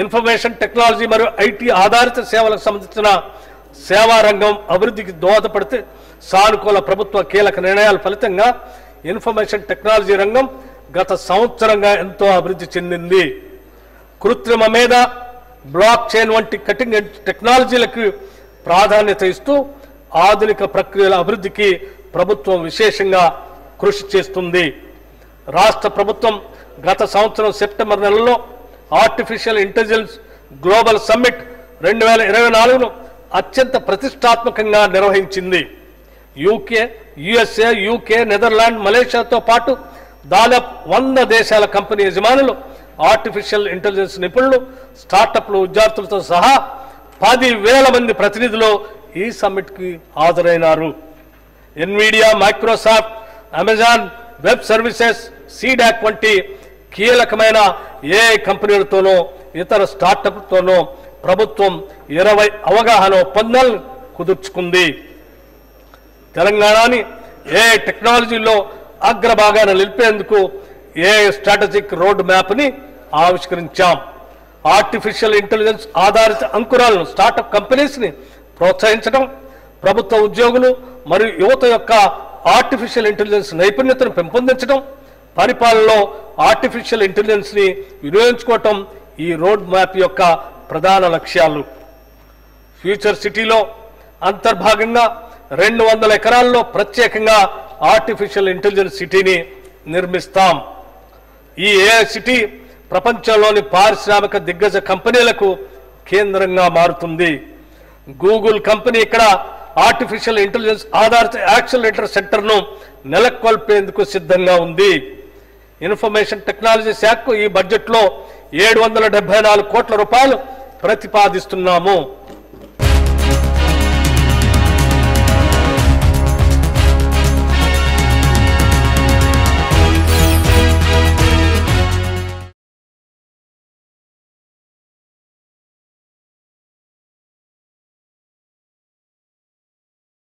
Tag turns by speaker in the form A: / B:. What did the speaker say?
A: Information technology మరియు IT ఆధారిత సేవలకు సంబంధించిన సేవా రంగం అభివృద్ధికి దోహదపడితే సానుకూల ప్రభుత్వ కీలక నిర్ణయాల ఫలితంగా ఇన్ఫర్మేషన్ టెక్నాలజీ రంగం గత సంవత్సరంగా ఎంతో అభివృద్ధి చెందింది. కృత్రిమ మేధ, బ్లాక్ చైన్ వంటి కటింగ్ ఎడ్జ్ టెక్నాలజీలకు ప్రాధాన్యత ఇస్తూ ఆధునిక ప్రక్రియల అభివృద్ధికి ప్రభుత్వం విశేషంగా కృషి చేస్తుంది. రాష్ట్ర ప్రభుత్వం గత సంవత్సరం సెప్టెంబర్ నెలలో ఆర్టిఫిషియల్ ఇంటెలిజెన్స్ గ్లోబల్ సమ్మిట్ 2024ను అత్యంత ప్రతిష్టాత్మకంగా నిర్వహించింది. యుఎస్ఏ, యూకే, నెదర్లాండ్, మలేషియాతో పాటు దాదాపు 100 దేశాల కంపెనీ యజమానులు, ఆర్టిఫిషియల్ ఇంటెలిజెన్స్ నిపుణులు, స్టార్టప్లు, విద్యార్థులతో సహా 10,000 మంది ప్రతినిధులు ఈ సమ్మిట్కి హాజరైనారు. Nvidia, Microsoft, Amazon web services, CDAC వంటి కీలకమైన ఏఐ కంపెనీలతోనూ ఇతర స్టార్టప్లతోనూ ప్రభుత్వం 20 అవగాహన ఒప్పందాలను కుదుర్చుకుంది. తెలంగాణని ఏఐ టెక్నాలజీలో అగ్రభాగాన నిలిపేందుకు ఏఐ స్ట్రాటజిక్ రోడ్ మ్యాప్ని ఆవిష్కరించాం. ఆర్టిఫిషియల్ ఇంటెలిజెన్స్ ఆధారిత అంకురాలను, స్టార్టప్ కంపెనీస్ని ప్రోత్సహించడం, ప్రభుత్వ ఉద్యోగులు మరియు యువత యొక్క ఆర్టిఫిషియల్ ఇంటెలిజెన్స్ నైపుణ్యతను పెంపొందించడం, పరిపాలనలో ఆర్టిఫిషియల్ ఇంటెలిజెన్స్ని వినియోగించుకోవటం ఈ రోడ్ మ్యాప్ యొక్క ప్రధాన లక్ష్యాలు. ఫ్యూచర్ సిటీలో అంతర్భాగంగా 200 ఎకరాల్లో ప్రత్యేకంగా ఆర్టిఫిషియల్ ఇంటెలిజెన్స్ సిటీని నిర్మిస్తాం. ఈ ఏఐ సిటీ ప్రపంచంలోని పారిశ్రామిక దిగ్గజ కంపెనీలకు కేంద్రంగా మారుతుంది. గూగుల్ కంపెనీ ఇక్కడ ఆర్టిఫిషియల్ ఇంటెలిజెన్స్ ఆధారిత యాక్సిలరేటర్ సెంటర్ను నెలకొల్పేందుకు సిద్ధంగా ఉంది. ఇన్ఫర్మేషన్ టెక్నాలజీ శాఖకు ఈ బడ్జెట్లో 774 కోట్ల రూపాయలు ప్రతిపాదిస్తున్నాము.